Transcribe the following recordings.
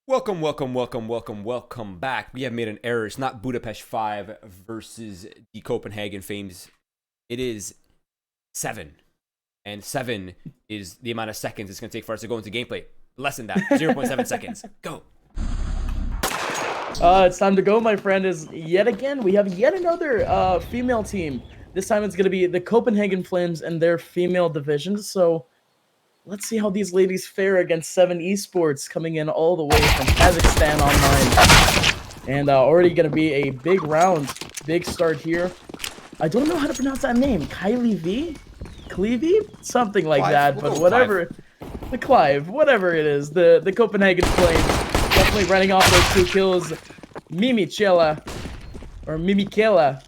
Welcome back. We have made an error. It's not Budapest 5 versus the Copenhagen Flames. It is 7. And 7 is the amount of seconds it's going to take for us to go into gameplay. Less than that. 0.7 seconds. Go. It's time to go, my friend. We have yet another female team. This time it's going to be the Copenhagen Flames and their female division. So let's see how these ladies fare against se7en Esports coming in all the way from Kazakhstan online. And already going to be a big round, big start here. I don't know how to pronounce that name. Kylie V? Clevey? Something like that, but whatever. The Clive, whatever it is. The Copenhagen Flames definitely running off those 2 kills. Mimichela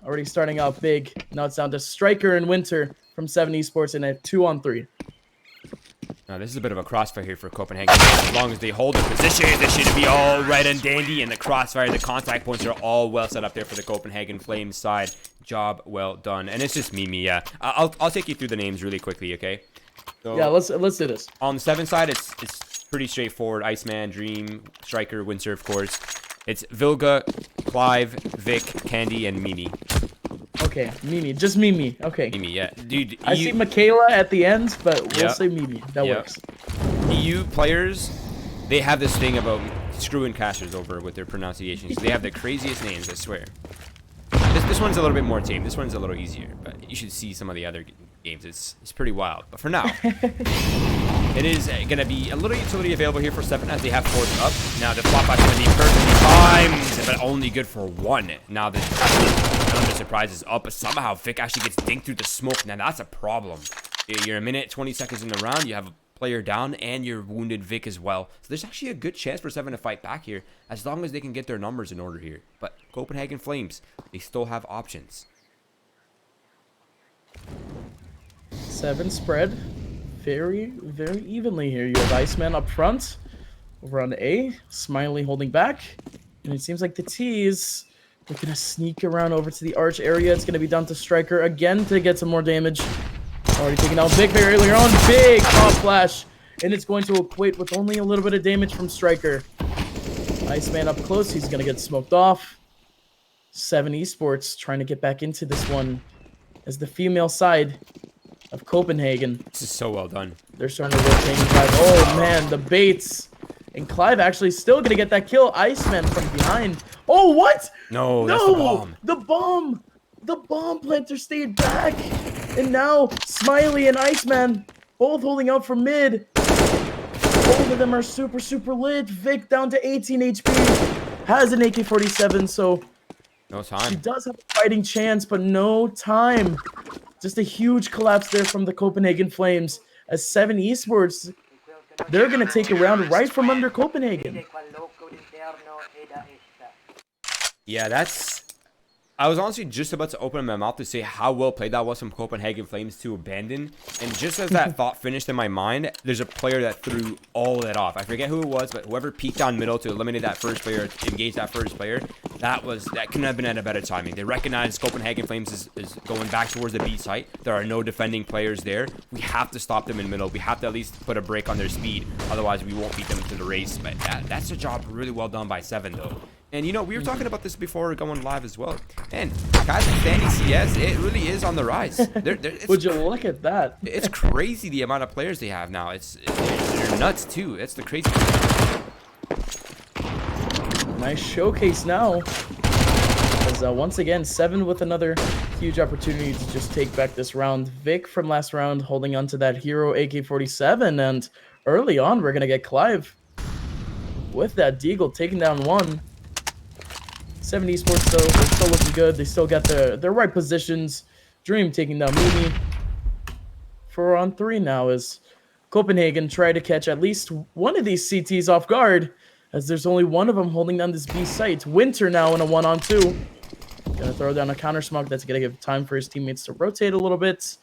already starting out big. Now it's down to Striker and Winter from se7en Esports in a 2-on-3. Now, this is a bit of a crossfire here for Copenhagen. As long as they hold their position, they should be all right and dandy. And the crossfire, the contact points are all well set up there for the Copenhagen Flames side. Job well done. And it's just Mimi, yeah. I'll take you through the names really quickly, okay? So, yeah, let's do this. On the se7en side, it's pretty straightforward. Iceman, Dream, Striker, Winter, of course. It's Vilga, Clive, Vic, Candy, and Mimi. Okay, Mimi. Just Mimi. Okay. Mimi, yeah. Dude, I see Michaela at the end, but we'll say Mimi. That works. EU players, they have this thing about screwing casters over with their pronunciations. They have the craziest names, I swear. This one's a little bit more tame. This one's a little easier, but you should see some of the other games. It's pretty wild. But for now, it is going to be a little utility available here for se7en as they have force up. Now the flop back going to be perfectly timed, but only good for 1. Now the surprise is up, but somehow Vic actually gets dinked through the smoke. Now that's a problem. You're a minute, 20 seconds in the round. You have a player down and you're wounded Vic as well. So there's actually a good chance for se7en to fight back here as long as they can get their numbers in order here. But Copenhagen Flames, they still have options. se7en spread very, very evenly here. You have Iceman up front over on A, Smiley holding back, and it seems like the T's they're gonna sneak around over to the arch area. It's gonna be down to Striker again to get some more damage. Already taking out Vic very earlier on. Big pop flash, and it's going to equate with only a little bit of damage from Striker. Iceman up close. He's gonna get smoked off. se7en Esports trying to get back into this one as the female side of Copenhagen. This is so well done. They're starting to rotate and drive. Oh man, the baits. And Clive actually still gonna get that kill. Iceman from behind. Oh, what? No, that's the bomb. The bomb. The bomb planter stayed back. And now Smiley and Iceman both holding out from mid. Both of them are super, super lit. Vic down to 18 HP. Has an AK-47, so no time. She does have a fighting chance, but no time. Just a huge collapse there from the Copenhagen Flames. As se7en Esports, they're going to take a round right from under Copenhagen. Yeah, I was honestly just about to open my mouth to say how well played that was from Copenhagen Flames to abandon. And just as that thought finished in my mind, there's a player that threw all of that off. I forget who it was, but whoever peeked down middle to eliminate that first player, engage that first player, that couldn't have been at a better timing. They recognized Copenhagen Flames is going back towards the B site. There are no defending players there. We have to stop them in middle. We have to at least put a break on their speed. Otherwise, we won't beat them to the race. But that's a job really well done by se7en, though. And, you know, we were talking about this before going live as well. And Kazakhstan CS, it really is on the rise. Would you look at that? It's crazy the amount of players they have now. They're nuts, too. It's the crazy thing. Nice showcase now. As once again, se7en with another huge opportunity to just take back this round. Vic from last round holding onto that hero AK-47. And early on, we're going to get Clive with that deagle taking down 1. se7en Esports, though, they're still looking good. They still got their right positions. Dream taking down Mimi. 4-on-3 now as Copenhagen try to catch at least one of these CTs off guard, as there's only one of them holding down this B site. Winter now in a 1-on-2. Gonna throw down a counter smoke. That's gonna give time for his teammates to rotate a little bit.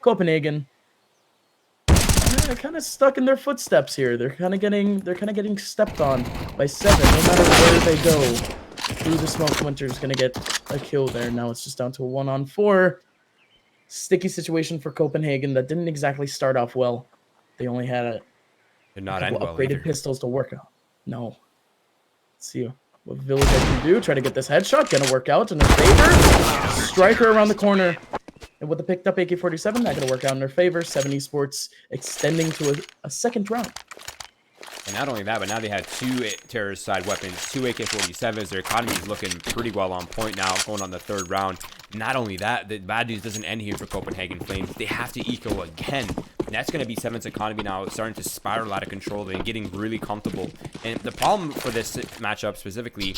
Copenhagen kind of stuck in their footsteps here. They're kind of getting stepped on by se7en, no matter where they go. Through the smoke, Winter's going to get a kill there. Now it's just down to a 1-on-4. Sticky situation for Copenhagen that didn't exactly start off well. They only had a couple upgraded pistols to work on. No. Let's see what Village can do. Try to get this headshot. Gonna work out in their favor. Striker around the corner. And with the picked up AK-47, not gonna work out in their favor. 7 Esports extending to a second round. And not only that, but now they have 2 terrorist side weapons, 2 AK-47s. Their economy is looking pretty well on point now, going on the 3rd round. Not only that, the bad news doesn't end here for Copenhagen Flames. They have to eco again. And that's going to be Se7en's economy now starting to spiral out of control. They're getting really comfortable. And the problem for this matchup specifically,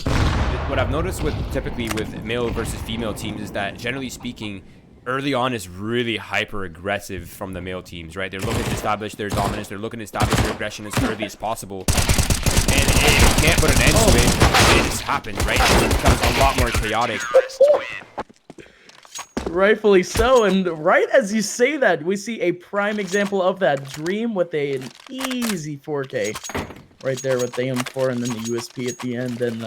what I've noticed typically with male versus female teams is that, generally speaking, early on is really hyper aggressive from the male teams, right? They're looking to establish their dominance. They're looking to establish their aggression as early as possible. And if you can't put an end to it, it just happens, right? It becomes a lot more chaotic. Rightfully so, and right as you say that, we see a prime example of that. Dream with an easy 4K right there with the M4 and then the USP at the end. And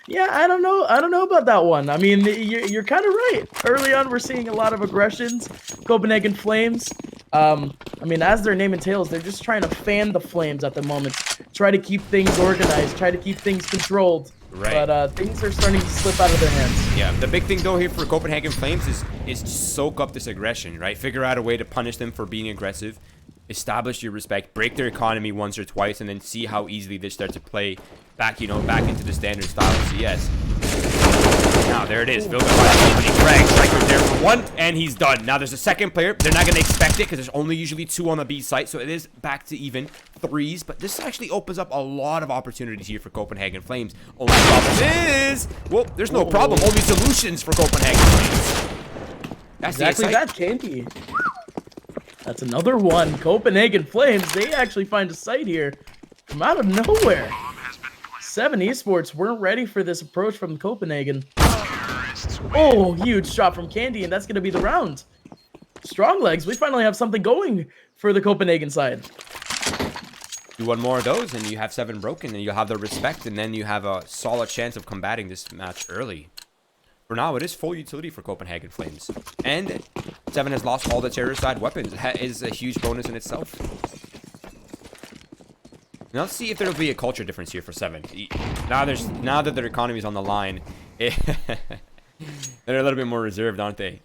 yeah, I don't know about that one. I mean, you're kind of right. Early on, we're seeing a lot of aggressions. Copenhagen Flames, I mean, as their name entails, they're just trying to fan the flames at the moment. Try to keep things organized, try to keep things controlled. Right. But things are starting to slip out of their hands. Yeah, the big thing though here for Copenhagen Flames is to soak up this aggression, right? Figure out a way to punish them for being aggressive, establish your respect, break their economy once or twice, and then see how easily they start to play back, back into the standard style of CS. Now, there it is. Striker's there for 1, and he's done. Now, there's a second player. They're not going to expect it because there's only usually 2 on the B site, so it is back to even 3s. But this actually opens up a lot of opportunities here for Copenhagen Flames. Only problem is, well, there's no problem. Only solutions for Copenhagen Flames. That's exactly that, Candy. That's another one. Copenhagen Flames, they actually find a site here from out of nowhere. 7 Esports weren't ready for this approach from Copenhagen. Oh, huge shot from Candy, and that's going to be the round. Strong legs. We finally have something going for the Copenhagen side. Do 1 more of those, and you have 7 broken, and you'll have the respect, and then you have a solid chance of combating this match early. For now, it is full utility for Copenhagen Flames. And Se7en has lost all the terror side weapons. That is a huge bonus in itself. Now let's see if there will be a culture difference here for Se7en. Now that their economy is on the line, they're a little bit more reserved, aren't they?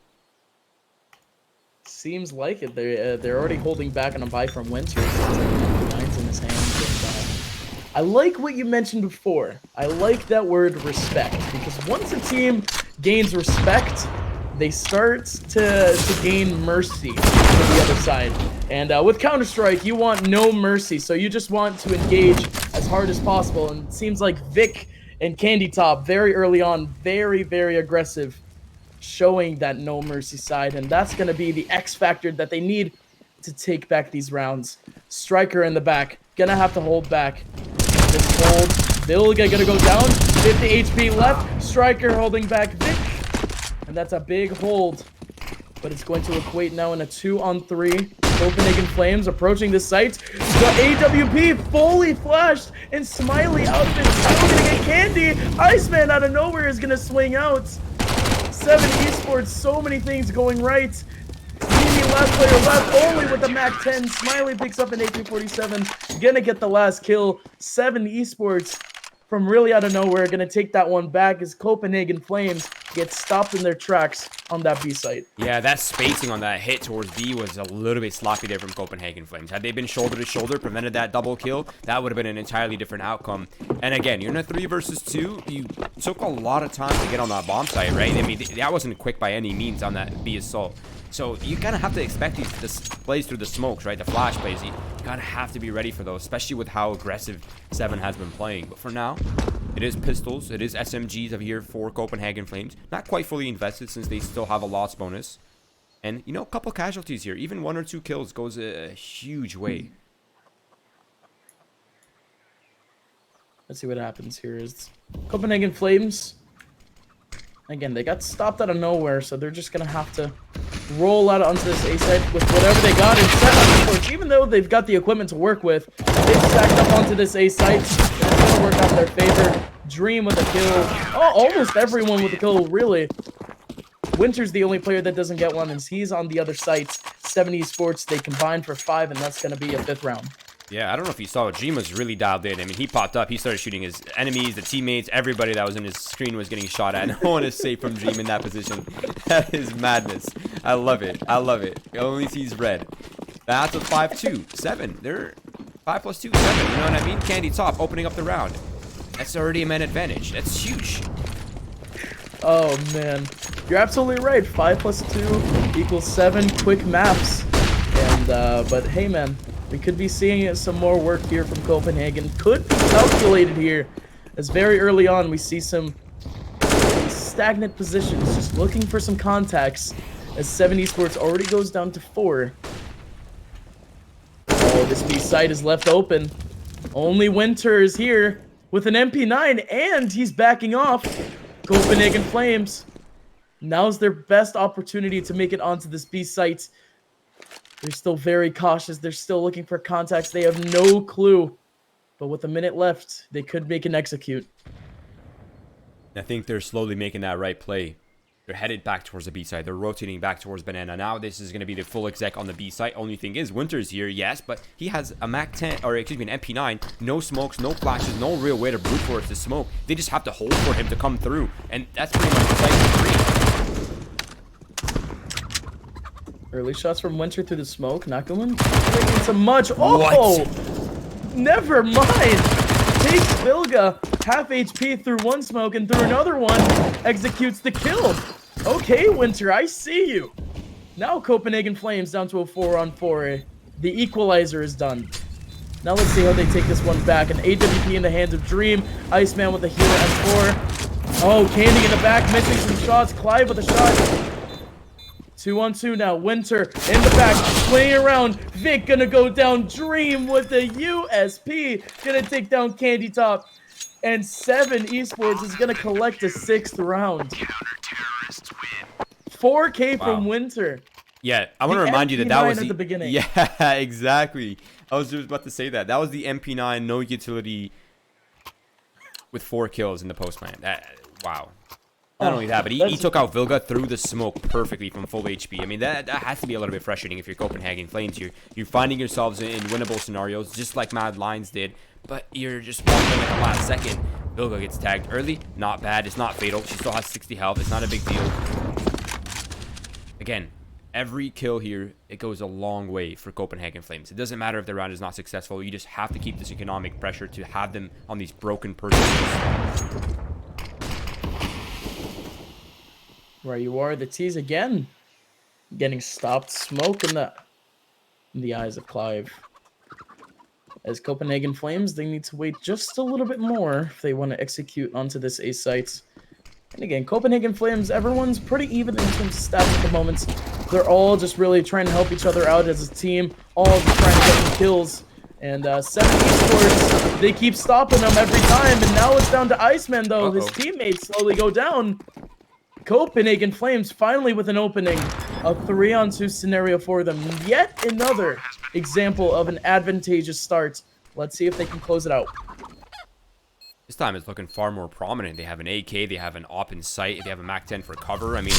Seems like it. They're already holding back on a buy from Winter. Nines in his hands. And, I like what you mentioned before. I like that word respect, because once a team gains respect, they start to gain mercy to the other side. And with Counter-Strike, you want no mercy, so you just want to engage as hard as possible. And it seems like Vic and Candy Top, very early on, very, very aggressive, showing that no mercy side. And that's going to be the X factor that they need to take back these rounds. Striker in the back, gonna have to hold back. This hold, Vilga gonna go down, 50 HP left, Striker holding back Vic. And that's a big hold, but it's going to equate now in a 2-on-3. Copenhagen Flames approaching the site. The AWP fully flashed, and Smiley out of it. Still gonna get Candy. Iceman out of nowhere is gonna swing out. 7 Esports, so many things going right. Mimi, last player left, only with the MAC-10. Smiley picks up an AK-47, gonna get the last kill. 7 Esports, from really out of nowhere, gonna take that one back as Copenhagen Flames get stopped in their tracks on that B site. Yeah, that spacing on that hit towards B was a little bit sloppy there from Copenhagen Flames. Had they been shoulder to shoulder, prevented that double kill, that would have been an entirely different outcome. And again, you're in a 3 versus 2. You took a lot of time to get on that bomb site, right? I mean, that wasn't quick by any means on that B assault. So you kind of have to expect these plays through the smokes, right? The flash plays. You kind of have to be ready for those, especially with how aggressive Se7en has been playing. But for now, it is pistols. It is SMGs of here for Copenhagen Flames. Not quite fully invested since they still have a loss bonus. And, a couple casualties here. Even 1 or 2 kills goes a huge way. Let's see what happens here. Is Copenhagen Flames, again, they got stopped out of nowhere, so they're just going to have to roll out onto this A site with whatever they got. And Se7en, even though they've got the equipment to work with, they've stacked up onto this A site. It's going to work out in their favor. Dream with a kill. Oh, almost everyone with a kill, really. Winter's the only player that doesn't get one, and he's on the other site. 7 Esports, they combine for 5, and that's going to be a 5th round. Yeah, I don't know if you saw it. Dream was really dialed in. I mean, he popped up. He started shooting his enemies, the teammates, everybody that was in his screen was getting shot at. No one is safe from Dream in that position. That is madness. I love it. I love it. He only sees red. That's a 5-2. 7. They're 5 plus 2, 7. You know what I mean? Candy top opening up the round. That's already a man advantage. That's huge. Oh, man. You're absolutely right. 5 plus 2 equals 7 quick maps. And, but hey, man. We could be seeing some more work here from Copenhagen. Could be calculated here, as very early on we see some stagnant positions, just looking for some contacts, as 7 esports already goes down to 4. Oh, this B site is left open. Only Winter is here with an MP9, and he's backing off. Copenhagen Flames. Now's their best opportunity to make it onto this B site. They're still very cautious. They're still looking for contacts. They have no clue. But with a minute left, they could make an execute. I think they're slowly making that right play. They're headed back towards the B side. They're rotating back towards Banana. Now this is going to be the full exec on the B side. Only thing is, Winter's here, yes, but he has a Mac 10, or excuse me, an MP9. No smokes, no flashes, no real way to brute force the smoke. They just have to hold for him to come through. And that's pretty much the site. Early shots from Winter through the smoke. Not going into much. Oh! What? Never mind. Takes Vilga half HP through one smoke and through another one executes the kill. Okay, Winter, I see you. Now Copenhagen Flames down to a 4-on-4. The equalizer is done. Now let's see how they take this one back. An AWP in the hands of Dream. Iceman with a healer M4. Oh, Candy in the back, missing some shots. Clive with a shot. 2-on-2 now. Winter in the back, playing around. Vic gonna go down. Dream with the USP. Gonna take down Candy Top. And 7 esports is gonna collect a 6th round. 4K from Winter. Yeah, I want to remind you that was at the beginning. Yeah, exactly. I was just about to say that. That was the MP9, no utility, with 4 kills in the postman. Wow. Not only that, but he took out Vilga through the smoke perfectly from full HP. I mean, that has to be a little bit frustrating if you're Copenhagen Flames. You're finding yourselves in winnable scenarios, just like Mad Lions did, but you're just walking at the last second. Vilga gets tagged early. Not bad. It's not fatal. She still has 60 health. It's not a big deal. Again, every kill here, it goes a long way for Copenhagen Flames. It doesn't matter if the round is not successful. You just have to keep this economic pressure to have them on these broken purchases. Where you are, the T's again getting stopped. Smoke in the eyes of Clive. As Copenhagen Flames, they need to wait just a little bit more if they want to execute onto this A site. And again, Copenhagen Flames, everyone's pretty even in terms of stats at the moment. They're all just really trying to help each other out as a team, all just trying to get some kills. And 7 esports, they keep stopping them every time. And now it's down to Iceman, though. His teammates slowly go down. Copenhagen Flames finally with an opening. A 3-on-2 scenario for them. Yet another example of an advantageous start. Let's see if they can close it out. This time it's looking far more prominent. They have an AK, they have an op in sight, they have a Mac 10 for cover. I mean,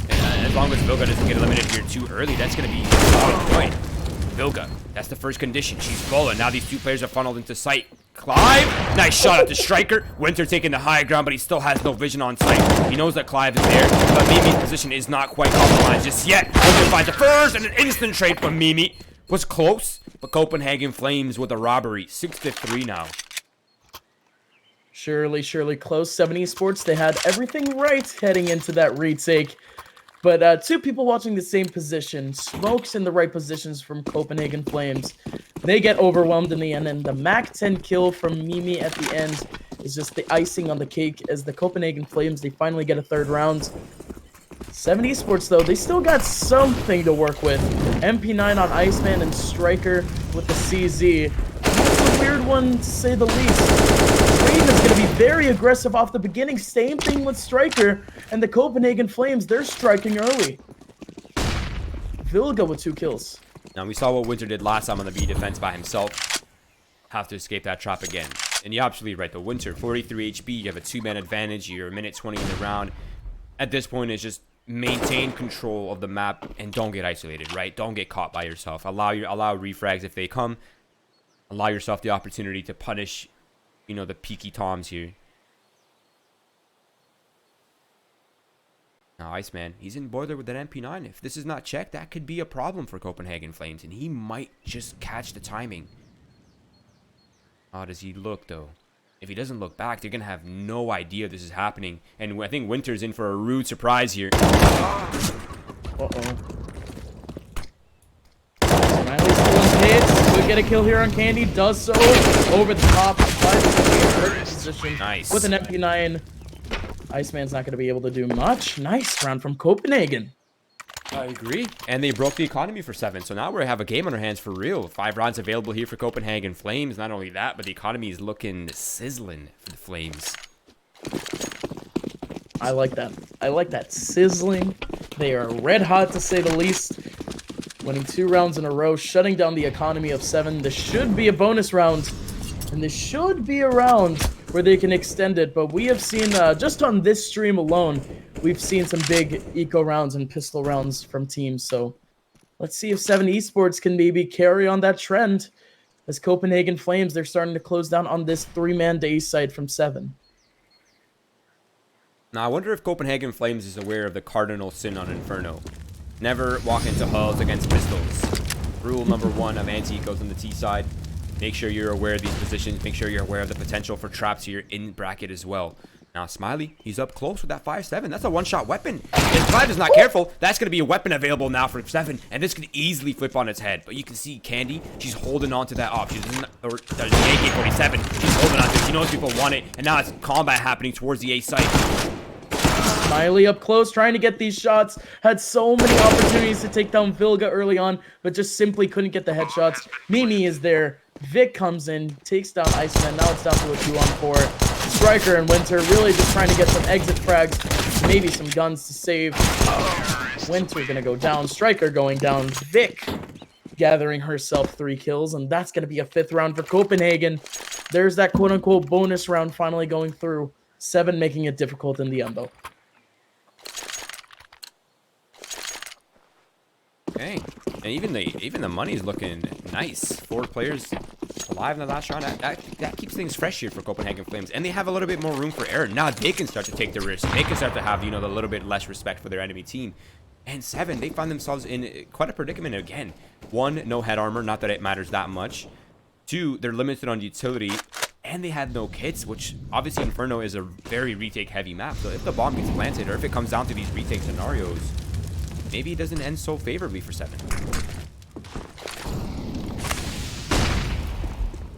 as long as Vilga doesn't get eliminated here too early, that's going to be a solid point. Vilga, that's the first condition. She's full, and now these 2 players are funneled into sight. Clive, nice shot at the striker. Winter taking the high ground, but he still has no vision on sight. He knows that Clive is there, but Mimi's position is not quite compromised just yet. Winter finds the first, and an instant trade from Mimi. Was close, but Copenhagen Flames with a robbery. 6-3 now. Surely close. 7 esports, they had everything right heading into that retake. But 2 people watching the same position. Smokes in the right positions from Copenhagen Flames. They get overwhelmed in the end, and the Mac 10 kill from Mimi at the end is just the icing on the cake as the Copenhagen Flames, they finally get a 3rd round. 7 esports, though, they still got something to work with. MP9 on Iceman and Striker with the CZ. That's a weird one, to say the least. Dream is going to be very aggressive off the beginning. Same thing with Striker. And the Copenhagen Flames, they're striking early. Vilga with 2 kills. Now, we saw what Winter did last time on the B defense by himself. Have to escape that trap again. And you're absolutely right, though. Winter, 43 HP. You have a 2-man advantage. You're a minute 20 in the round. At this point, it's just maintain control of the map and don't get isolated, right? Don't get caught by yourself. Allow refrags if they come. allow yourself the opportunity to punish, you know, the peaky toms here. Now, Iceman, he's in boiler with an MP9. If this is not checked, that could be a problem for Copenhagen Flames, and he might just catch the timing. How does he look, though? If he doesn't look back, they're going to have no idea this is happening. And I think Winter's in for a rude surprise here. Uh-oh. Smiley still in hits. Would get a kill here on Candy. Does so over the top. Position Nice. With an MP9. Iceman's not going to be able to do much. Nice round from Copenhagen. I agree. And they broke the economy for 7. So now we have a game on our hands for real. 5 rounds available here for Copenhagen Flames. Not only that, but the economy is looking sizzling for the Flames. I like that. I like that sizzling. They are red hot, to say the least. Winning 2 rounds in a row, shutting down the economy of 7. This should be a bonus round. And this should be a round where they can extend it. But we have seen, just on this stream alone, we've seen some big eco rounds and pistol rounds from teams. So let's see if 7 Esports can maybe carry on that trend. As Copenhagen Flames, they're starting to close down on this 3-man day side from 7. Now, I wonder if Copenhagen Flames is aware of the cardinal sin on Inferno. Never walk into hulls against pistols. Rule number 1 of anti-ecos on the T side. Make sure you're aware of these positions. Make sure you're aware of the potential for traps here in bracket as well. Now, Smiley, he's up close with that 5-7. That's a one-shot weapon. If 5 is not careful, that's going to be a weapon available now for 7. And this could easily flip on its head. But you can see Candy, she's holding on to that off. She doesn't, or there's the AK-47. She's holding on to it. She knows people want it. And now it's combat happening towards the A site. Smiley up close, trying to get these shots. Had so many opportunities to take down Vilga early on, but just simply couldn't get the headshots. Mimi is there. Vic comes in, takes down Iceman. Now it's down to a 2-on-4. Striker and Winter really just trying to get some exit frags, maybe some guns to save. Winter gonna go down. Striker going down. Vic gathering herself 3 kills, and that's gonna be a 5th round for Copenhagen. There's that quote-unquote bonus round finally going through. 7 making it difficult in the end, though. Okay, and even the money's looking nice. 4 players alive in the last round. That keeps things fresh here for Copenhagen Flames, and they have a little bit more room for error. Now they can start to take the risk. They can start to have, you know, the little bit less respect for their enemy team. And 7, they find themselves in quite a predicament again. 1, no head armor, not that it matters that much. 2, they're limited on utility, and they had no kits, which obviously Inferno is a very retake heavy map. So if the bomb gets planted, or if it comes down to these retake scenarios, maybe it doesn't end so favorably for 7.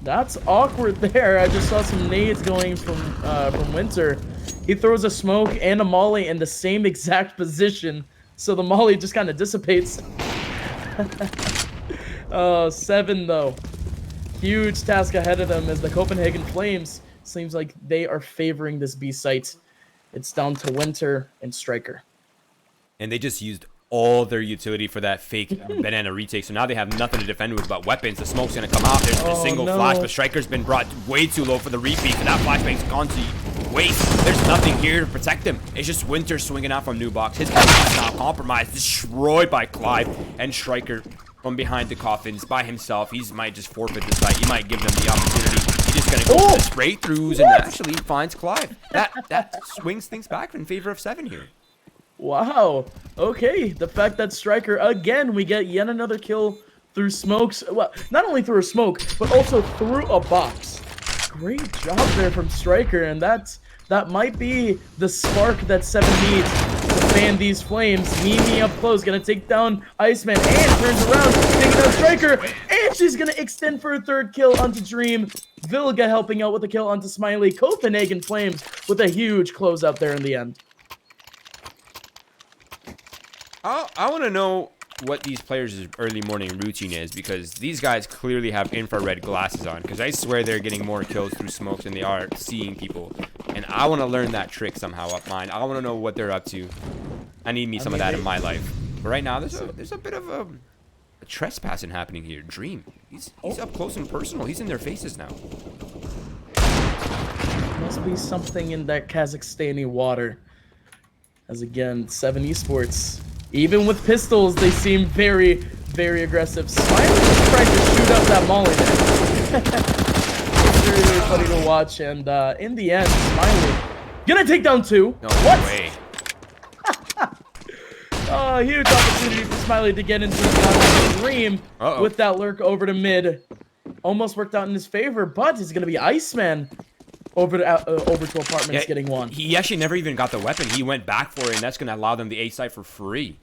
That's awkward there. I just saw some nades going from Winter. He throws a smoke and a molly in the same exact position, so the molly just kind of dissipates. 7 though. Huge task ahead of them as the Copenhagen Flames seems like they are favoring this B site. It's down to Winter and Striker. And they just used all their utility for that fake banana retake, so now they have nothing to defend with but weapons. The smoke's gonna come out. There's a single flash, but Striker's been brought way too low for the repeat, and that flashbang's gone to waste. There's nothing here to protect him. It's just Winter swinging out from New Box. His character is now compromised, destroyed by Clive, and Striker from behind the coffins by himself. He might just forfeit this fight. He might give them the opportunity. He's just gonna go for the straight throughs and actually finds Clive. That swings things back in favor of 7 here. Wow. Okay. The fact that Striker, again, we get yet another kill through smokes. Well, not only through a smoke, but also through a box. Great job there from Striker, and that might be the spark that 7 needs to fan these flames. Mimi up close, gonna take down Iceman, and turns around, taking down Striker, and she's gonna extend for a 3rd kill onto Dream. Vilga helping out with the kill onto Smiley. Copenhagen Flames with a huge closeout there in the end. I want to know what these players' early morning routine is, because these guys clearly have infrared glasses on, because I swear they're getting more kills through smokes than they are seeing people. And I want to learn that trick somehow, Upmind. I want to know what they're up to. I need some of that in my life. But right now, there's a bit of a trespassing happening here. Dream. He's up close and personal. He's in their faces now. Must be something in that Kazakhstani water. As again, 7 Esports. Even with pistols, they seem very, very aggressive. Smiley just tried to shoot up that molly there. It's very, very funny to watch. And in the end, Smiley gonna take down 2. No What? way. Oh, huge opportunity for Smiley to get into the Dream Uh-oh. with that lurk over to mid. Almost worked out in his favor, but it's gonna be Iceman over to Apartments getting 1. He actually never even got the weapon. He went back for it, and that's going to allow them the A site for free.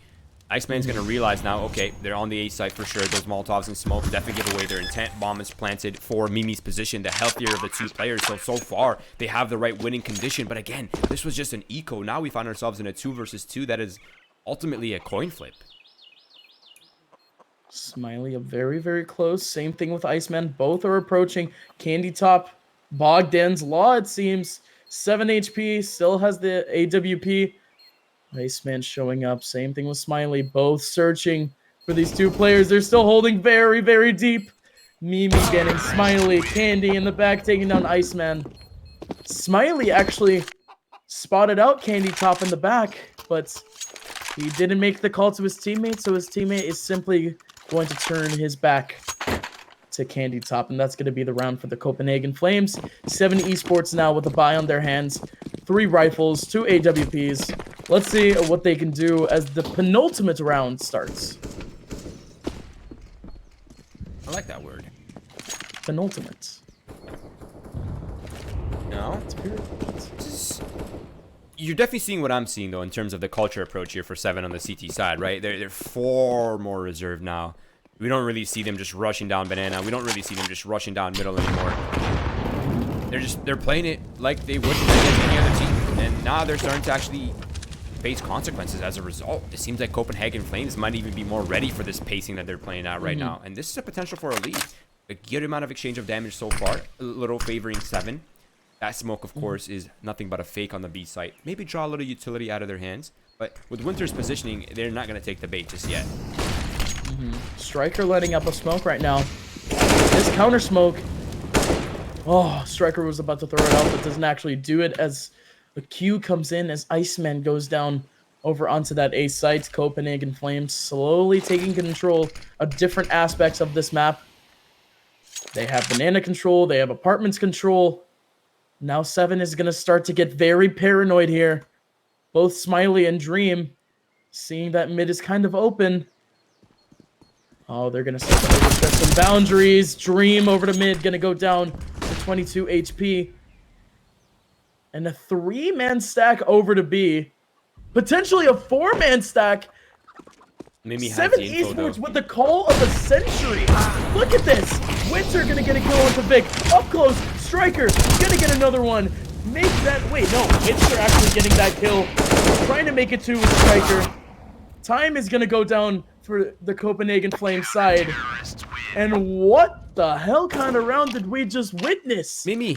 Iceman's going to realize now, okay, they're on the A site for sure. Those Molotovs and smoke definitely give away their intent. Bomb is planted for Mimi's position, the healthier of the 2 players. So far, they have the right winning condition. But again, this was just an eco. Now we find ourselves in a 2 versus 2 that is ultimately a coin flip. Smiley, very, very close. Same thing with Iceman. Both are approaching. Candy Top, Bogdan's Law, it seems. 7 HP, still has the AWP. Iceman showing up. Same thing with Smiley. Both searching for these 2 players. They're still holding very, very deep. Mimi getting Smiley. Candy in the back taking down Iceman. Smiley actually spotted out Candy Top in the back, but he didn't make the call to his teammate, so his teammate is simply going to turn his back to Candy Top, and that's going to be the round for the Copenhagen Flames. 7 Esports now with a buy on their hands. 3 rifles, 2 AWPs. Let's see what they can do as the penultimate round starts. I like that word. Penultimate. No? It's very You're definitely seeing what I'm seeing, though, in terms of the culture approach here for 7 on the CT side, right? They're far more reserved now. We don't really see them just rushing down banana. We don't really see them just rushing down middle anymore. They're playing it like they would against any other team. And now they're starting to actually face consequences as a result. It seems like Copenhagen Flames might even be more ready for this pacing that they're playing at right now. And this is a potential for a lead. A good amount of exchange of damage so far. A little favoring 7. That smoke, of course, is nothing but a fake on the B site. Maybe draw a little utility out of their hands. But with Winter's positioning, they're not going to take the bait just yet. Striker letting up a smoke right now. This counter smoke. Oh, Striker was about to throw it out, but doesn't actually do it as the Q comes in as Iceman goes down over onto that A site. Copenhagen Flames slowly taking control of different aspects of this map. They have banana control. They have apartments control. Now 7 is going to start to get very paranoid here. Both Smiley and Dream seeing that mid is kind of open. Oh, they're going to start to overstep some boundaries. Dream over to mid, going to go down to 22 HP. And a 3-man stack over to B. Potentially a 4-man stack. Mimi has 7 the info, Esports though. with the call of the century. Look at this. Winter going to get a kill onto Vic. Up close. Striker going to get another one. Make that... Wait, no. Winter actually getting that kill. Trying to make it 2 with Striker. Time is going to go down for the Copenhagen Flames side. And what the hell kind of round did we just witness? Mimi,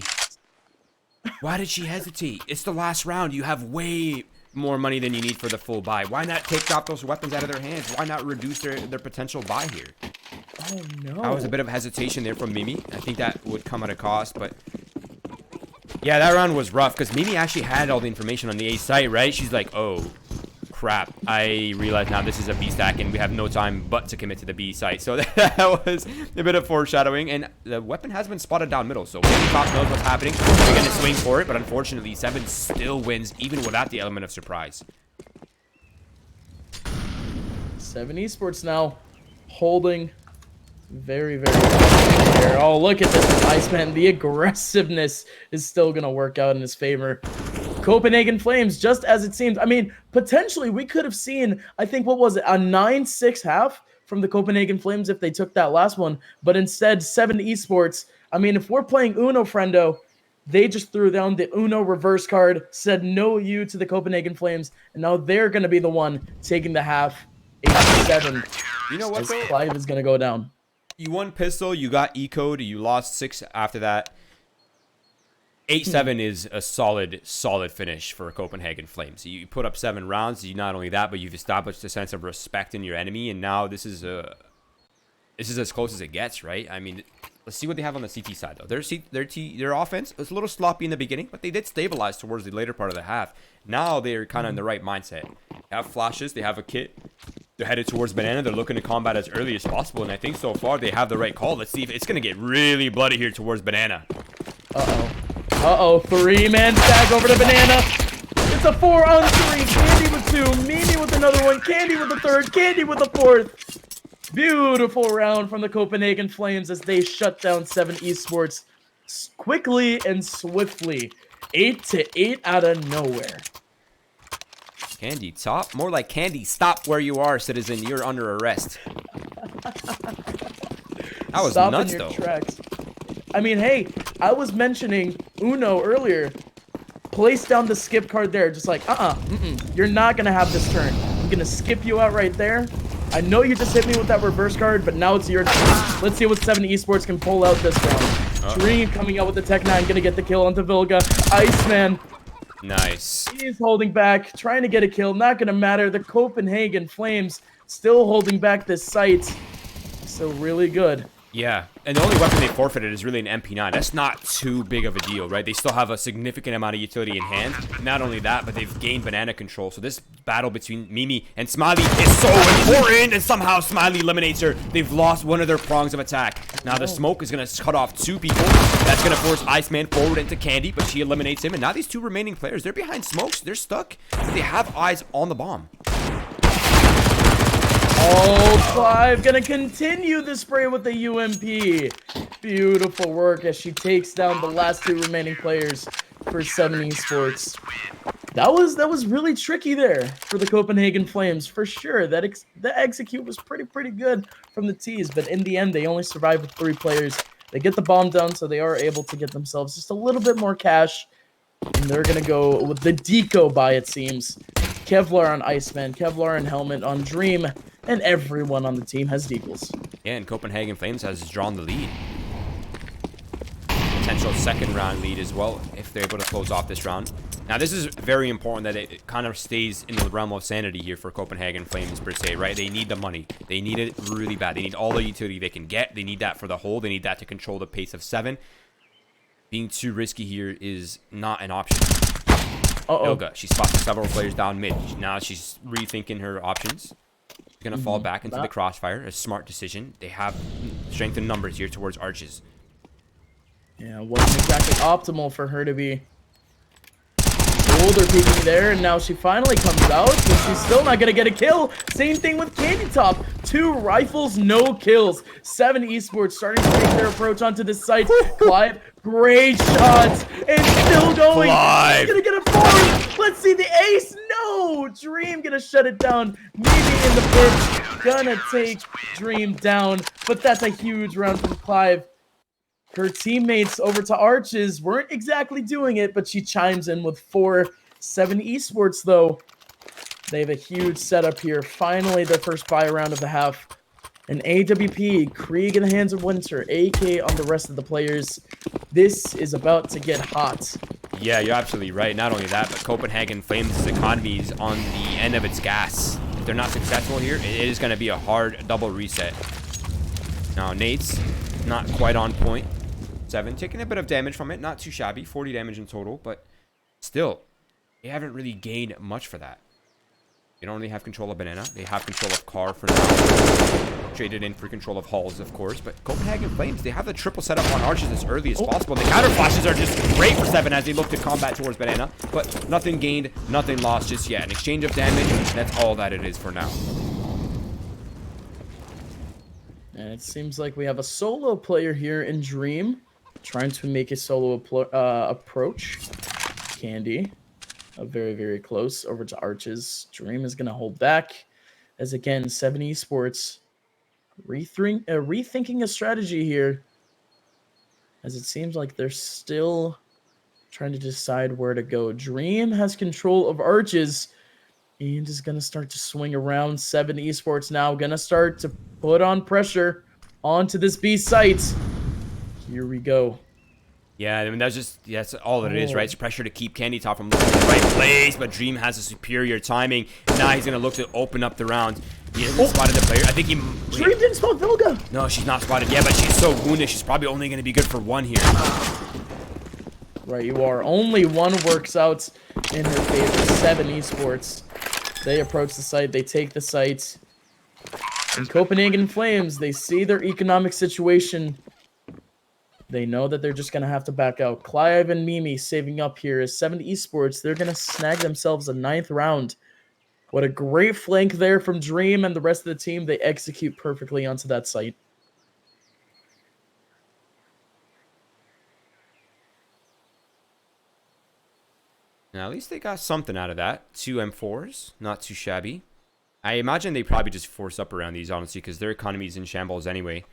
why did she hesitate? It's the last round. You have way more money than you need for the full buy. Why not take off those weapons out of their hands? Why not reduce their potential buy here? Oh, no. That was a bit of hesitation there from Mimi. I think that would come at a cost, but... Yeah, that round was rough, because Mimi actually had all the information on the A site, right? She's like, oh, crap. I realize now this is a B stack, and we have no time but to commit to the B site. So that was a bit of foreshadowing, and the weapon has been spotted down middle, so Mimi Fox knows what's happening. They're going to swing for it, but unfortunately, 7 still wins, even without the element of surprise. 7 Esports now holding very, very well here. Oh, look at this Iceman. The aggressiveness is still going to work out in his favor. Copenhagen Flames, just as it seems. I mean, potentially we could have seen, I think, what was it, a 9-6 half from the Copenhagen Flames if they took that last one. But instead, 7 Esports. I mean, if we're playing Uno, friendo, they just threw down the Uno reverse card, said no you to the Copenhagen Flames, and now they're going to be the one taking the half. 8-7. You know what, as though? Clive is going to go down. You won pistol, you got eco'd, you lost 6 after that. 8-7 is a solid finish for Copenhagen Flames. You put up 7 rounds. You not only that, but you've established a sense of respect in your enemy, and now this is as close as it gets, right? I mean, let's see what they have on the CT side, though. Their offense was a little sloppy in the beginning, but they did stabilize towards the later part of the half. Now they're kind of in the right mindset. They have flashes, they have a kit. They're headed towards Banana. They're looking to combat as early as possible, and I think so far they have the right call. Let's see if it's going to get really bloody here towards Banana. Uh-oh. Uh-oh. 3-man tag over to Banana. It's a 4-on-3. Candy with 2. Mimi with another one. Candy with the third. Candy with the fourth. Beautiful round from the Copenhagen Flames as they shut down 7 Esports quickly and swiftly. 8-8 out of nowhere. Candy top? More like Candy stop where you are, citizen. You're under arrest. That was Stop nuts, in your though. tracks. I mean, hey, I was mentioning Uno earlier. Place down the skip card there. Just like, you're not going to have this turn. I'm going to skip you out right there. I know you just hit me with that reverse card, but now it's your turn. Let's see what 7 Esports can pull out this round. Dream coming out with the Tech 9, going to get the kill onto Vilga. Iceman. Nice. He's holding back, trying to get a kill. Not going to matter. The Copenhagen Flames still holding back this site. So really good. Yeah, and the only weapon they forfeited is really an MP9. That's not too big of a deal, right? They still have a significant amount of utility in hand. Not only that, but they've gained Banana control. So this battle between Mimi and Smiley is so important, and somehow Smiley eliminates her. They've lost one of their prongs of attack. Now the smoke is going to cut off 2 people. That's going to force Iceman forward into Candy, but she eliminates him. And now these 2 remaining players, they're behind smokes. They're stuck, but they have eyes on the bomb. Oh, Clive gonna continue the spray with the UMP. Beautiful work as she takes down the last 2 remaining players for 7 Esports. That was really tricky there for the Copenhagen Flames, for sure. The execute was pretty good from the T's, but in the end, they only survived with 3 players. They get the bomb down, so they are able to get themselves just a little bit more cash, and they're gonna go with the deco buy, it seems. Kevlar on Iceman, Kevlar and Helmet on Dream, and everyone on the team has decals. Yeah, and Copenhagen Flames has drawn the lead. Potential 2nd round lead as well, if they're able to close off this round. Now, this is very important that it kind of stays in the realm of sanity here for Copenhagen Flames, per se, right? They need the money. They need it really bad. They need all the utility they can get. They need that for the hole. They need that to control the pace of 7. Being too risky here is not an option. Ilga, she spots several players down mid. Now she's rethinking her options. She's going to fall back into the crossfire. A smart decision. They have strength in numbers here towards Arches. Yeah, wasn't exactly optimal for her to be shoulder peeking there, and now she finally comes out, but she's still not gonna get a kill. Same thing with Candy Top. 2 rifles, no kills. 7 Esports starting to make their approach onto this site. Clive, great shots, and still going. Clive. He's gonna get a 4. Let's see the ace. No, Dream gonna shut it down. Maybe in the pitch, gonna take Dream down, but that's a huge round from Clive. Her teammates over to Arches weren't exactly doing it, but she chimes in with 4. 7 Esports, though. They have a huge setup here. Finally, their first buy round of the half. An AWP, Krieg in the hands of Winter, AK on the rest of the players. This is about to get hot. Yeah, you're absolutely right. Not only that, but Copenhagen Flames' economy is on the end of its gas. If they're not successful here, it is going to be a hard double reset. Now, Nate's not quite on point. 7, taking a bit of damage from it. Not too shabby. 40 damage in total, but still, they haven't really gained much for that. They don't really have control of Banana. They have control of Car for now. Traded in for control of Halls, of course. But Copenhagen Flames, they have the triple setup on Arches as early as possible. The counter flashes are just great for 7 as they look to combat towards Banana. But nothing gained, nothing lost just yet. An exchange of damage, that's all that it is for now. And it seems like we have a solo player here in Dream, trying to make a solo approach. Candy, very close over to Arches. Dream is going to hold back, as again, 7 Esports rethinking a strategy here, as it seems like they're still trying to decide where to go. Dream has control of Arches and is going to start to swing around. 7 Esports now going to start to put on pressure onto this B site. Here we go. Yeah, I mean, that's all that it is, right? It's pressure to keep Candy Top from looking in the right place, but Dream has a superior timing. Now he's going to look to open up the round. He hasn't spotted the player. I think he... Dream didn't spot Vilga. No, she's not spotted yet, but she's so wounded. She's probably only going to be good for 1 here. Right, you are. Only 1 works out in her favor. 7 Esports. They approach the site. They take the site. And Copenhagen Flames, they see their economic situation. They know that they're just going to have to back out. Clive and Mimi saving up here as se7en Esports. They're going to snag themselves a 9th round. What a great flank there from Dream and the rest of the team. They execute perfectly onto that site. Now, at least they got something out of that. 2 M4s, not too shabby. I imagine they probably just force up around these, honestly, because their economy is in shambles anyway.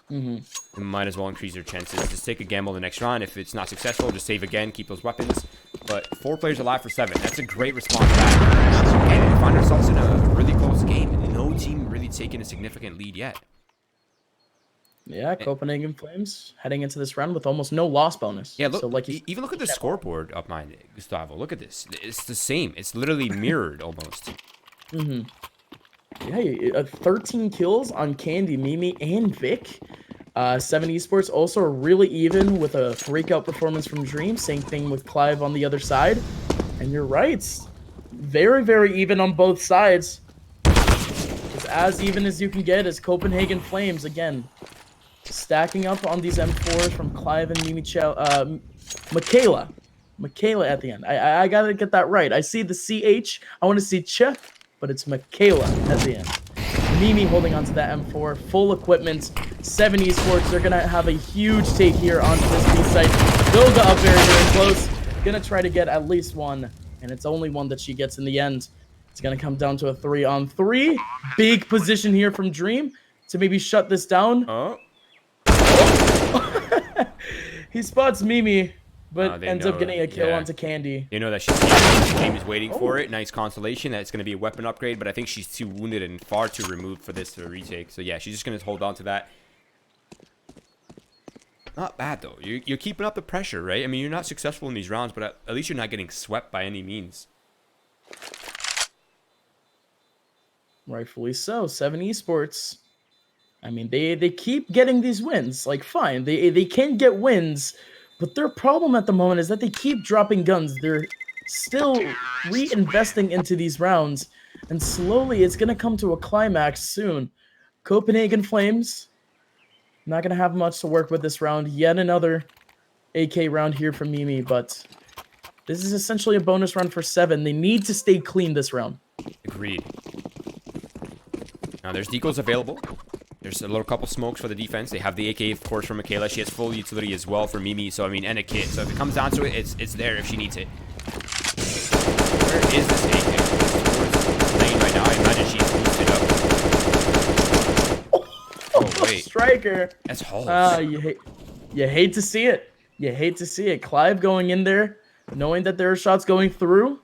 They might as well increase their chances. Just take a gamble the next round. If it's not successful, just save again, keep those weapons. But 4 players alive for 7. That's a great response back. And we find ourselves in a really close game. No team really taking a significant lead yet. Yeah, Copenhagen Flames heading into this round with almost no loss bonus. Yeah, look, so like even look at the scoreboard, Upmind, Gustavo. Look at this. It's the same. It's literally mirrored almost. Yeah, 13 kills on Candy, Mimi, and Vic. se7en Esports also really even with a breakout performance from Dream. Same thing with Clive on the other side. And you're right. Very, very even on both sides. It's as even as you can get as Copenhagen Flames, again, stacking up on these M4s from Clive and Mimi Michaela. Michaela at the end. I gotta get that right. I see the CH. I want to see Ch, but it's Michaela at the end. Mimi holding onto that M4. Full equipment. se7en Esports, they're going to have a huge take here onto this B site. Vilga up very, very close. Going to try to get at least one, and it's only one that she gets in the end. It's going to come down to a 3-on-3. Big position here from Dream to maybe shut this down. Oh. He spots Mimi, but ends up know, getting a kill onto Candy. You know that the team is waiting for it. Nice consolation. That's going to be a weapon upgrade, but I think she's too wounded and far too removed for this to retake. So yeah, she's just going to hold on to that. Not bad, though. You're keeping up the pressure, right? I mean, you're not successful in these rounds, but at least you're not getting swept by any means. Rightfully so. se7en Esports. I mean, they keep getting these wins. Like, fine, they can get wins, but their problem at the moment is that they keep dropping guns. They're still reinvesting into these rounds, and slowly it's going to come to a climax soon. Copenhagen Flames, not going to have much to work with this round. Yet another AK round here from Mimi, but this is essentially a bonus round for 7. They need to stay clean this round. Agreed. Now, there's decals available. There's a little couple smokes for the defense. They have the AK, of course, for Michaela. She has full utility as well for Mimi. So, I mean, and a kit. So, if it comes down to it, it's there if she needs it. Where is this AK? Towards lane right now. I imagine she's boosted up. Oh, wait. Striker. That's Halls. You hate to see it. You hate to see it. Clive going in there, knowing that there are shots going through.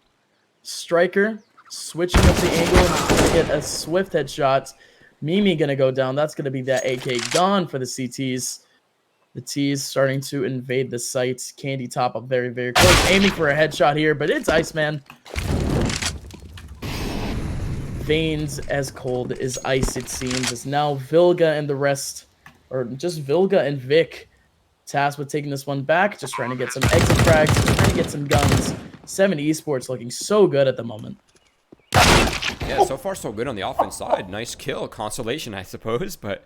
Striker switching up the angle to get a swift headshot. Mimi gonna go down. That's gonna be that AK gone for the CTs. The T's starting to invade the site. Candy top up very, very close. Aiming for a headshot here, but it's Iceman. Veins as cold as ice, it seems. As now Vilga and the rest, or just Vilga and Vic, tasked with taking this one back. Just trying to get some exit frags, just trying to get some guns. se7en Esports looking so good at the moment. Yeah, so far so good on the offense side. Nice kill. Consolation, I suppose, but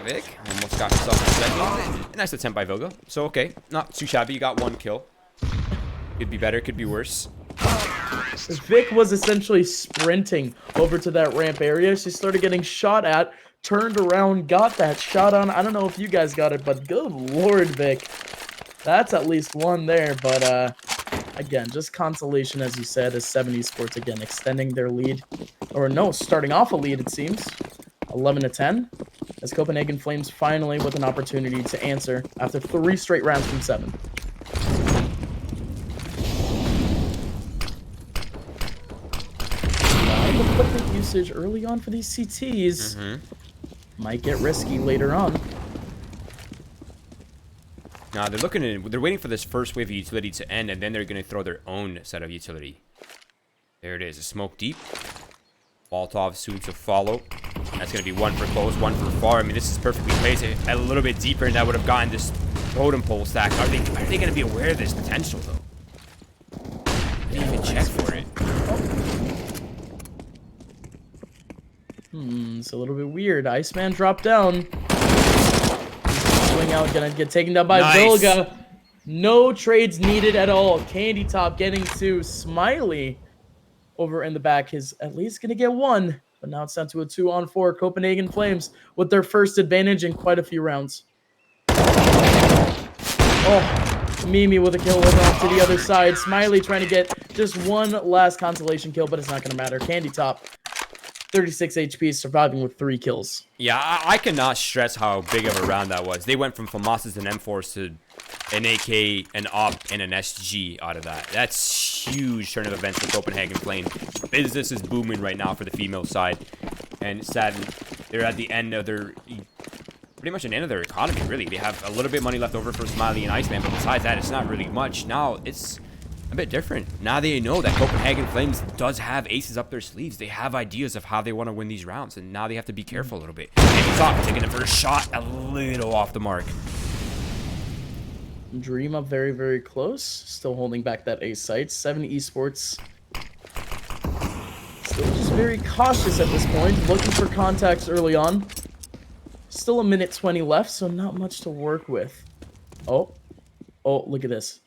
Vic almost got himself a second. Nice attempt by Vilga. So, okay, not too shabby. You got one kill. Could be better, could be worse. Vic was essentially sprinting over to that ramp area. She started getting shot at, turned around, got that shot on. I don't know if you guys got it, but good lord, Vic. That's at least one there, but again, just consolation, as you said, as se7en Esports, again, extending their lead. Or no, starting off a lead, it seems. 11-10. As Copenhagen Flames finally with an opportunity to answer after 3 straight rounds from 7. The equipment usage early on for these CTs might get risky later on. Now they're waiting for this first wave of utility to end, and then they're going to throw their own set of utility. There it is, a smoke deep. Baltov soon to follow. That's going to be one for close, one for far. I mean, this is perfectly placed. A little bit deeper, and that would have gotten this totem pole stack. Are they going to be aware of this potential, though? They didn't even check for it. It's a little bit weird. Iceman dropped down. Swing out, gonna get taken down by Nice. Vilga. No trades needed at all. Candy Top getting to Smiley over in the back is at least gonna get one. But now it's down to a 2-on-4. Copenhagen Flames with their first advantage in quite a few rounds. Oh, Mimi with a kill over onto the other side. Smiley trying to get just one last consolation kill, but it's not gonna matter. Candy Top, 36 HP, surviving with 3 kills. Yeah, I cannot stress how big of a round that was. They went from FAMASas and M4s to an AK, an OP, and an SG out of that. That's huge turn of events for Copenhagen Flames. Business is booming right now for the female side. And sadly, they're at the end of their... pretty much an end of their economy, really. They have a little bit of money left over for Smiley and Iceman, but besides that, it's not really much. Now, it's a bit different. Now they know that Copenhagen Flames does have aces up their sleeves. They have ideas of how they want to win these rounds, and now they have to be careful a little bit. And he's off, taking the first shot a little off the mark. Dream up very, very close. Still holding back that ace site. Se7en Esports. Still just very cautious at this point. Looking for contacts early on. Still a minute 20 left, so not much to work with. Oh, look at this.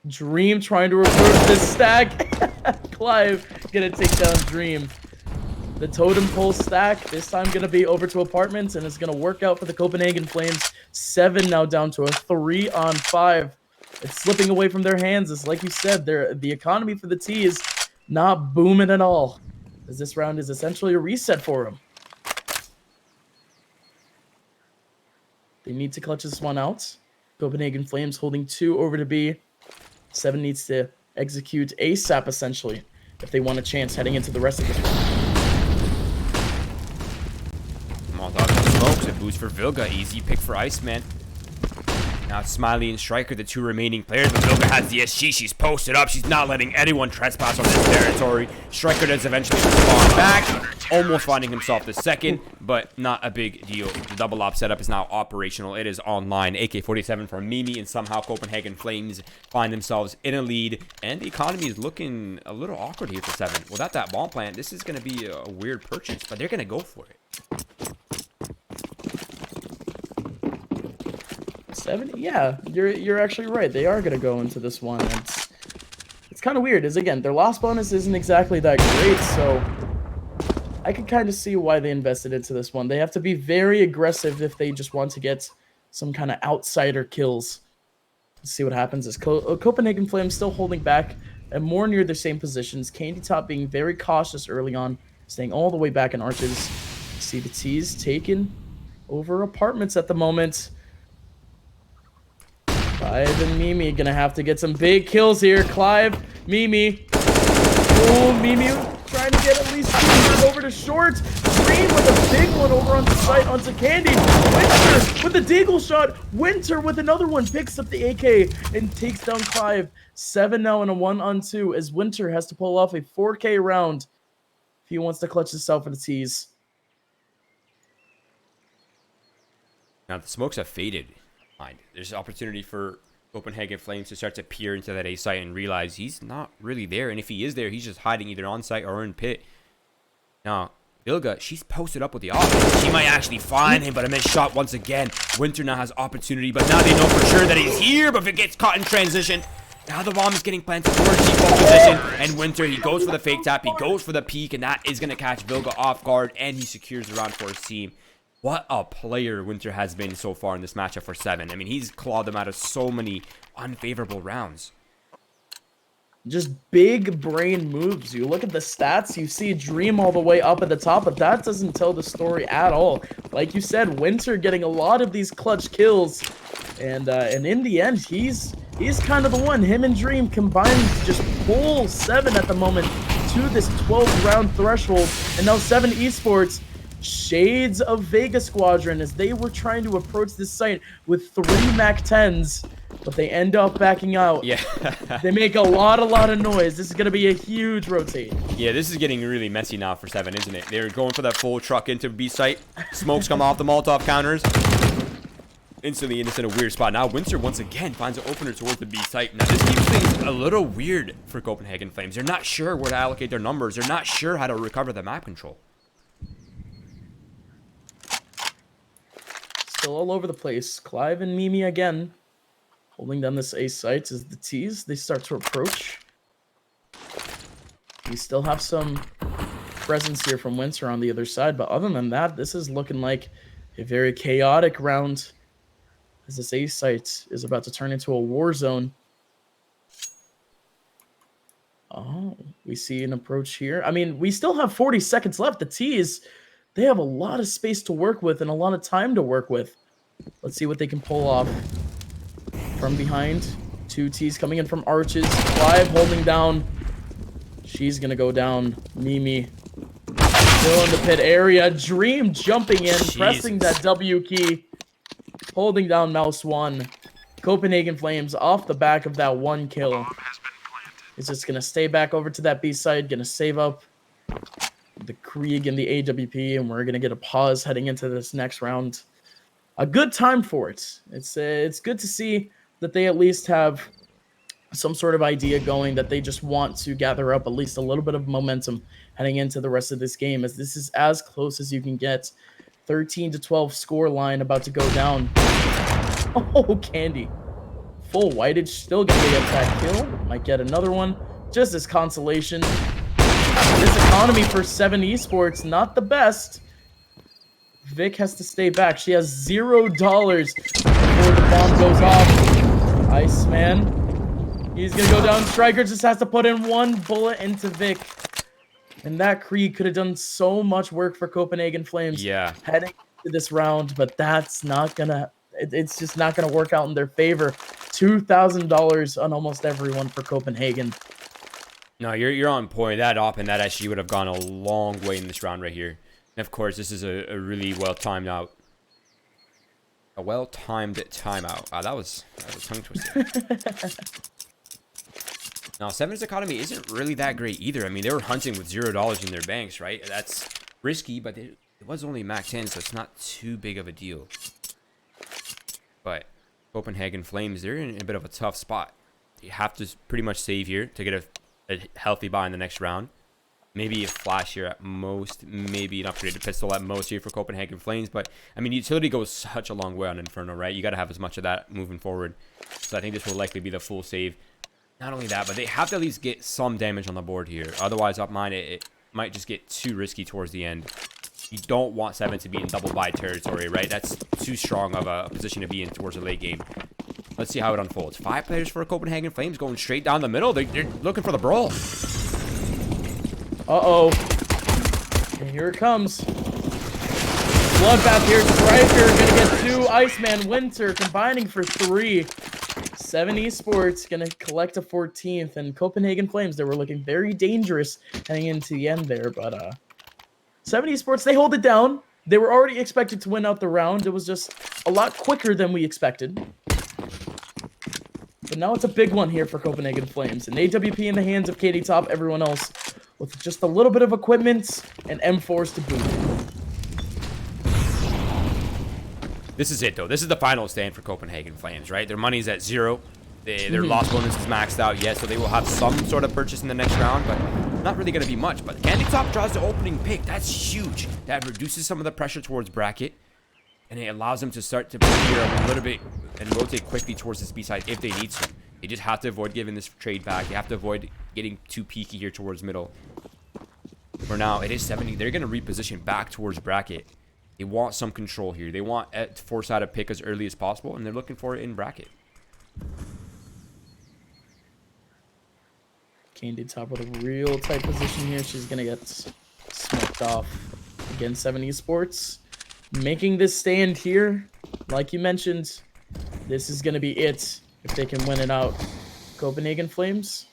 Dream trying to reverse this stack. Clive gonna take down Dream. The totem pole stack, this time gonna be over to apartments, and it's gonna work out for the Copenhagen Flames. Se7en now down to a 3-on-5. It's slipping away from their hands. It's like you said, the economy for the T is not booming at all, as this round is essentially a reset for them. They need to clutch this one out. Copenhagen Flames holding 2 over to B. Se7en needs to execute ASAP, essentially, if they want a chance heading into the rest of this round. Molotov smokes, a boost for Vilga. Easy pick for Iceman. Now it's Smiley and Striker, the 2 remaining players, but Vilga has the SG. She's posted up. She's not letting anyone trespass on this territory. Striker does eventually spawn back, almost finding himself the second, but not a big deal. The double op setup is now operational. It is online. AK-47 for Mimi, and somehow Copenhagen Flames find themselves in a lead, and the economy is looking a little awkward here for Se7en. Without that bomb plant, this is going to be a weird purchase, but they're going to go for it. Se7en, yeah, you're actually right. They are gonna go into this one. It's kind of weird, as again, their loss bonus isn't exactly that great, so I can kind of see why they invested into this one. They have to be very aggressive if they just want to get some kind of outsider kills. Let's see what happens. As Copenhagen Flames still holding back and more near the same positions. Candy Top being very cautious early on, staying all the way back in arches. See the T's taken over apartments at the moment. Clive and Mimi gonna have to get some big kills here. Clive, Mimi. Oh, Mimi trying to get at least 2 over to short. Dream with a big one over onto site onto Candy. Winter with a deagle shot. Winter with another one picks up the AK and takes down Clive. Se7en now in a 1-on-2 as Winter has to pull off a 4K round if he wants to clutch this out for the T's. Now the smokes have faded. There's opportunity for Copenhagen Flames to start to peer into that A site and realize he's not really there. And if he is there, he's just hiding either on site or in pit. Now, Vilga, she's posted up with the offense. She might actually find him, but a missed shot once again. Winter now has opportunity, but now they know for sure that he's here. But if it gets caught in transition, now the bomb is getting planted towards default position. And Winter, he goes for the fake tap. He goes for the peek, and that is going to catch Vilga off guard. And he secures the round for his team. What a player Winter has been so far in this matchup for Se7en. I mean, he's clawed them out of so many unfavorable rounds. Just big brain moves. You look at the stats, you see Dream all the way up at the top, but that doesn't tell the story at all. Like you said, Winter getting a lot of these clutch kills, and in the end, he's kind of the one. Him and Dream combined to just pull Se7en at the moment to this 12-round threshold, and now Se7en Esports, shades of Vega Squadron, as they were trying to approach this site with 3 MAC-10s, but they end up backing out. Yeah. They make a lot of noise. This is going to be a huge rotate. Yeah, this is getting really messy now for Se7en, isn't it? They're going for that full truck into B site. Smokes come off the Molotov counters. Instantly, and it's in a weird spot. Now, Winter once again finds an opener towards the B site. Now, this keeps things a little weird for Copenhagen Flames. They're not sure where to allocate their numbers. They're not sure how to recover the map control. still all over the place. Clive and Mimi again, holding down this A site as the T's, they start to approach. We still have some presence here from Winter on the other side, but other than that, this is looking like a very chaotic round as this A site is about to turn into a war zone. Oh, we see an approach here. I mean, we still have 40 seconds left. The T's, they have a lot of space to work with and a lot of time to work with. Let's see what they can pull off from behind. 2 T's coming in from arches. Clive holding down. She's going to go down. Mimi still in the pit area. Dream jumping in, pressing that W key. Holding down Mouse 1. Copenhagen Flames off the back of that 1 kill. Is just going to stay back over to that B side, going to save up the Krieg and the AWP, and we're going to get a pause heading into this next round. A good time for it. It's good to see that they at least have some sort of idea going, that they just want to gather up at least a little bit of momentum heading into the rest of this game, as this is as close as you can get. 13-12 score line about to go down. Oh, Candy. Full whiteage, still gonna get that kill. Might get another one, just as consolation. This economy for se7en Esports, not the best. Vic has to stay back. She has $0 before the bomb goes off. Iceman, he's gonna go down. Striker just has to put in 1 bullet into Vic. And that Krieg could have done so much work for Copenhagen Flames heading to this round, but that's not gonna... It's just not going to work out in their favor. $2,000 on almost everyone for Copenhagen. No, you're on point. That op and that SG would have gone a long way in this round right here. And of course, this is a really well-timed out. A well-timed timeout. Wow, that was a tongue twister. Now, se7en's economy isn't really that great either. I mean, they were hunting with $0 in their banks, right? That's risky, but it was only max 10, so it's not too big of a deal. But Copenhagen Flames, they're in a bit of a tough spot. You have to pretty much save here to get a healthy buy in the next round. Maybe a flash here at most. Maybe an upgraded pistol at most here for Copenhagen Flames. But, I mean, utility goes such a long way on Inferno, right? You got to have as much of that moving forward. So I think this will likely be the full save. Not only that, but they have to at least get some damage on the board here. Otherwise, Upmind, it might just get too risky towards the end. You don't want se7en to be in double buy territory, right? That's too strong of a position to be in towards the late game. Let's see how it unfolds. 5 players for Copenhagen Flames going straight down the middle. They're looking for the brawl. Uh-oh. And here it comes. Bloodbath here. Striker going to get 2. Iceman, Winter combining for 3. se7en Esports going to collect a 14th. And Copenhagen Flames, they were looking very dangerous heading into the end there, but... se7en Esports, they hold it down. They were already expected to win out the round. It was just a lot quicker than we expected. But now it's a big one here for Copenhagen Flames. An AWP in the hands of KD Top, everyone else with just a little bit of equipment and M4s to boot. This is it, though. This is the final stand for Copenhagen Flames, right? Their money's at 0. Their loss bonus is maxed out yet, so they will have some sort of purchase in the next round, but not really going to be much. But Candy Top draws the opening pick. That's huge. That reduces some of the pressure towards bracket, and it allows them to start to clear a little bit and rotate quickly towards this B side if they need to. They just have to avoid giving this trade back. They have to avoid getting too peaky here towards middle. For now, it is 70. They're going to reposition back towards bracket. They want some control here. They want to force out a pick as early as possible, and they're looking for it in bracket. Candy Top with a real tight position here. She's going to get smoked off. Again, se7en Esports making this stand here. Like you mentioned, this is going to be it if they can win it out. Copenhagen Flames,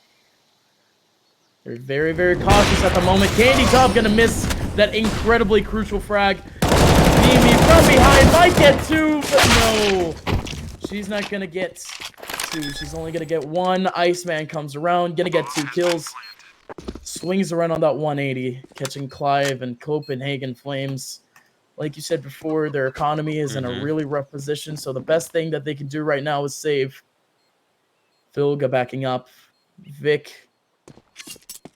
they're very, very cautious at the moment. Candy Top going to miss that incredibly crucial frag. Mimi from behind might get 2, but no. She's not going to get 2. She's only going to get 1. Iceman comes around, going to get 2 kills. Swings around on that 180, catching Clive and Copenhagen Flames. Like you said before, their economy is in a really rough position, so the best thing that they can do right now is save. Philga backing up. Vic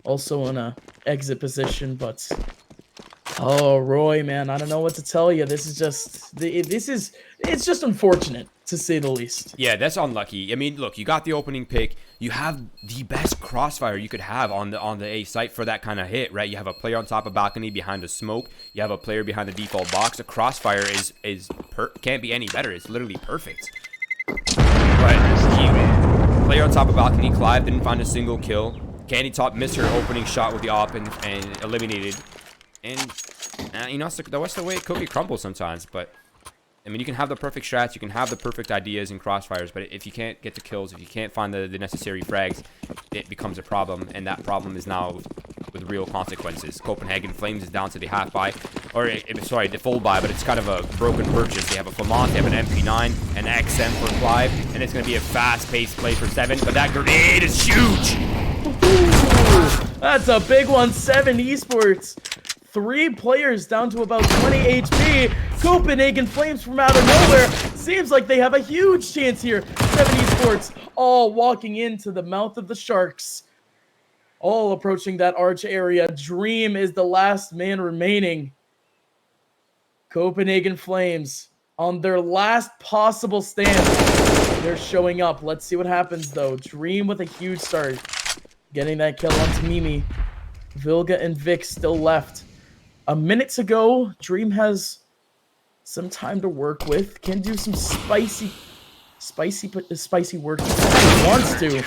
also in a exit position, but Oh, Roy, man, I don't know what to tell you. It's just unfortunate to say the least. Yeah, that's unlucky. I mean, look, you got the opening pick. You have the best crossfire you could have on the A site for that kind of hit, right? You have a player on top of balcony behind a smoke. You have a player behind the default box. A crossfire can't be any better. It's literally perfect. But player on top of balcony, Clive didn't find a single kill. Candy Top missed her opening shot with the op and eliminated. And you know, that's the way cookie crumbles sometimes. But I mean, you can have the perfect strats, you can have the perfect ideas and crossfires, but if you can't get the kills, if you can't find the necessary frags, it becomes a problem, and that problem is now with real consequences. Copenhagen Flames is down to the half buy, or sorry, the full buy, but it's kind of a broken purchase. They have a Flamant, they have an MP9, an XM for Clive, and it's going to be a fast-paced play for Se7en, but that grenade is huge! Ooh, that's a big one. Se7en Esports. 3 players down to about 20 HP. Copenhagen Flames from out of nowhere. Seems like they have a huge chance here. Se7en Esports all walking into the mouth of the Sharks. All approaching that arch area. Dream is the last man remaining. Copenhagen Flames on their last possible stand. They're showing up. Let's see what happens though. Dream with a huge start. Getting that kill onto Mimi. Vilga and Vic still left. A minute to go. Dream has some time to work with. Can do some spicy work if he wants to.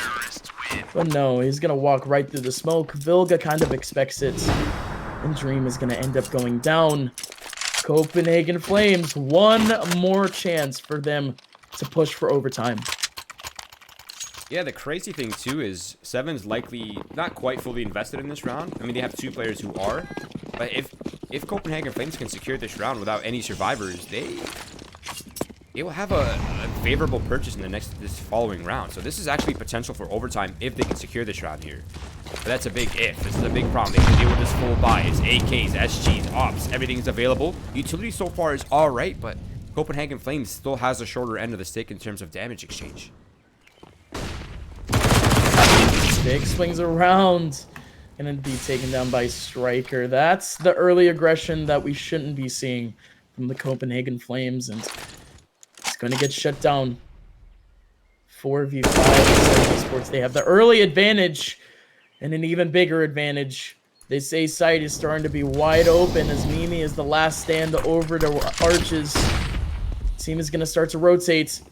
But no, he's going to walk right through the smoke. Vilga kind of expects it. And Dream is going to end up going down. Copenhagen Flames, one more chance for them to push for overtime. Yeah, the crazy thing too is Se7en's likely not quite fully invested in this round. I mean, they have 2 players who are, but if Copenhagen Flames can secure this round without any survivors, they will have a favorable purchase in this following round. So this is actually potential for overtime if they can secure this round here. But that's a big if. This is a big problem. They can deal with this full buy. It's AKs, SGs, ops, everything is available. Utility so far is all right, but Copenhagen Flames still has the shorter end of the stick in terms of damage exchange. Big swings around. Gonna be taken down by Striker. That's the early aggression that we shouldn't be seeing from the Copenhagen Flames, and it's gonna get shut down. 4v5 Se7en Esports. They have the early advantage and an even bigger advantage. They say site is starting to be wide open as Mimi is the last stand over to Arches. Team is gonna start to rotate.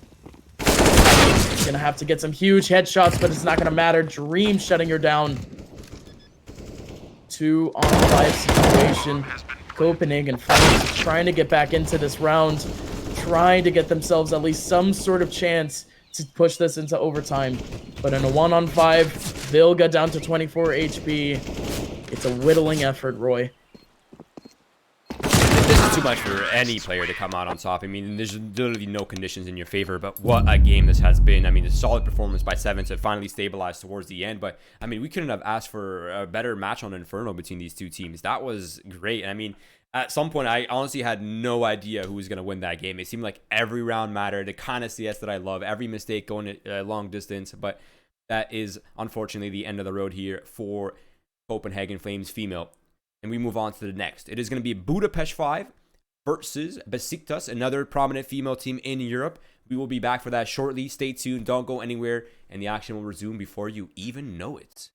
Gonna have to get some huge headshots, but it's not gonna matter. Dream shutting her down. 2 on 5 situation. Copenhagen Flames trying to get back into this round, trying to get themselves at least some sort of chance to push this into overtime. But in a 1-on-5, Vilga down to 24 HP. It's a whittling effort, Roy. This is too much for any player to come out on top. I mean, there's literally no conditions in your favor, but what a game this has been. I mean, a solid performance by Se7en to finally stabilize towards the end, but I mean, we couldn't have asked for a better match on Inferno between these 2 teams. That was great. I mean, at some point, I honestly had no idea who was going to win that game. It seemed like every round mattered, the kind of CS that I love, every mistake going a long distance, but that is unfortunately the end of the road here for Copenhagen Flames female. And we move on to the next. It is going to be Budapest 5 versus Besiktas, another prominent female team in Europe. We will be back for that shortly. Stay tuned. Don't go anywhere. And the action will resume before you even know it.